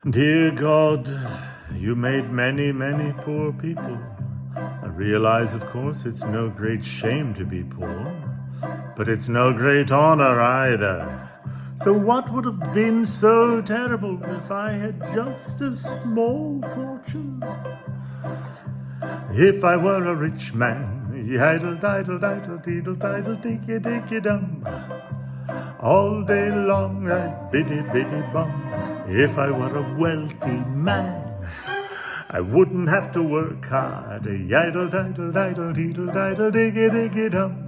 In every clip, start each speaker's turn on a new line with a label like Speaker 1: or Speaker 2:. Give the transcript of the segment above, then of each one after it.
Speaker 1: Dear God, you made many, many poor people. I realize, of course, it's no great shame to be poor, but it's no great honor either. So what would have been so terrible if I had just a small fortune? If I were a rich man, yiddle diddle diddle deedle diddle diggy diggy dum, all day long I'd biddy biddy bum. If I were a wealthy man, I wouldn't have to work hard. Yiddle diddle diddle deedle diddle diggy diggy dum.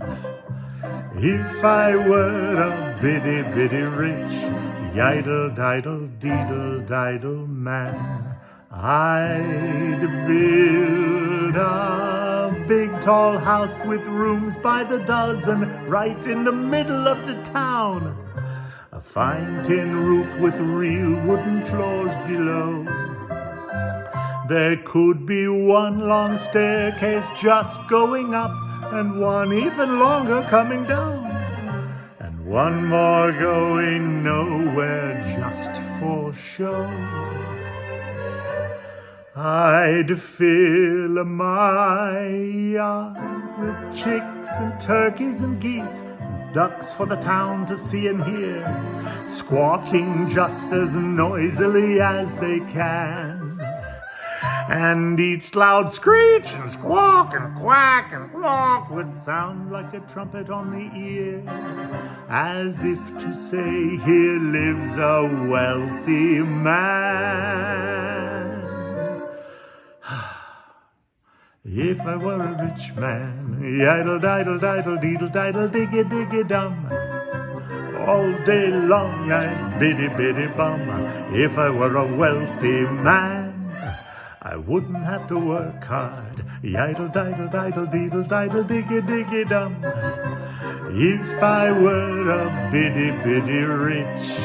Speaker 1: If I were a biddy biddy rich, yiddle diddle deedle diddle man, I'd build a big tall house with rooms by the dozen right in the middle of the town. A fine tin roof with real wooden floors below. There could be one long staircase just going up and one even longer coming down, and one more going nowhere just for show. I'd fill my yard with chicks and turkeys and geese, and ducks for the town to see and hear, squawking just as noisily as they can. And each loud screech and squawk and quack and quack would sound like a trumpet on the ear, as if to say, here lives a wealthy man. If I were a rich man, yiddle diddle diddle deedle diddle diggy diggy dum, all day long I'd biddy biddy bum. If I were a wealthy man, I wouldn't have to work hard. Yiddle diddle diddle deedle diddle diggy diggy dum. If I were a biddy biddy rich,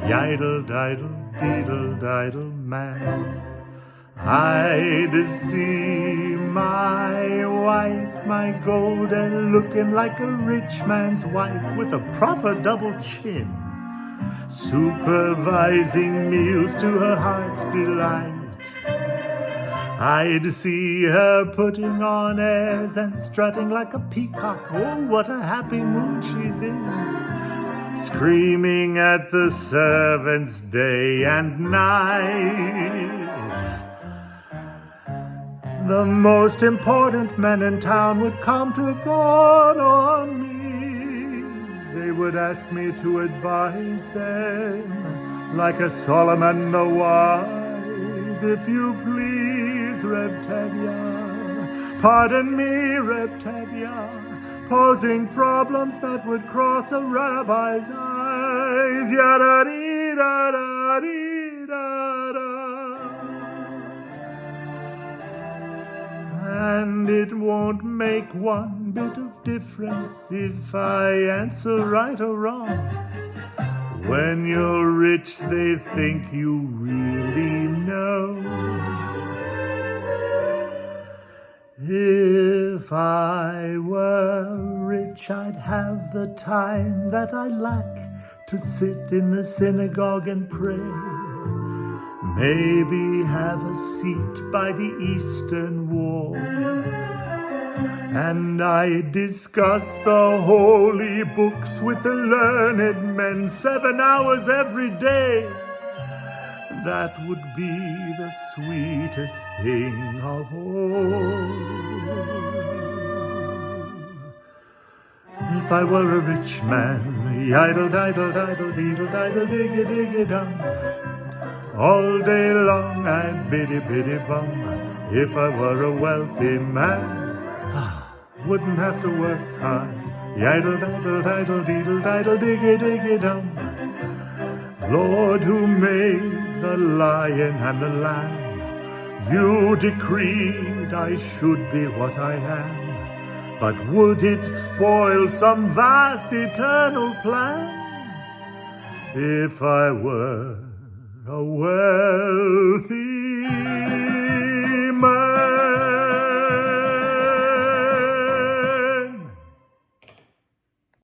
Speaker 1: yiddle diddle deedle diddle man, I'd see my wife, my golden, looking like a rich man's wife with a proper double chin, supervising meals to her heart's delight. I'd see her putting on airs and strutting like a peacock. Oh, what a happy mood she's in, screaming at the servants day and night. The most important men in town would come to fawn on me. They would ask me to advise them, like a Solomon the wise. If you please, Rebtavia, pardon me, Rebtavia, posing problems that would cross a rabbi's eyes. Yada-dee-da-da-dee-da-da. And it won't make one bit of difference if I answer right or wrong. When you're rich, they think you really know. If I were rich, I'd have the time that I lack to sit in the synagogue and pray. Maybe have a seat by the Eastern Wall, and I discuss the holy books with the learned men 7 hours every day. That would be the sweetest thing of all. If I were a rich man, yiddle diddle diddle deedle diddle diggy diggy dum, all day long I'd biddy biddy bum. If I were a wealthy man, wouldn't have to work hard. Yiddle diddle diddle deedle diddle diggy diggy dum. Lord, who made the lion and the lamb, you decreed I should be what I am. But would it spoil some vast eternal plan if I were a wealthy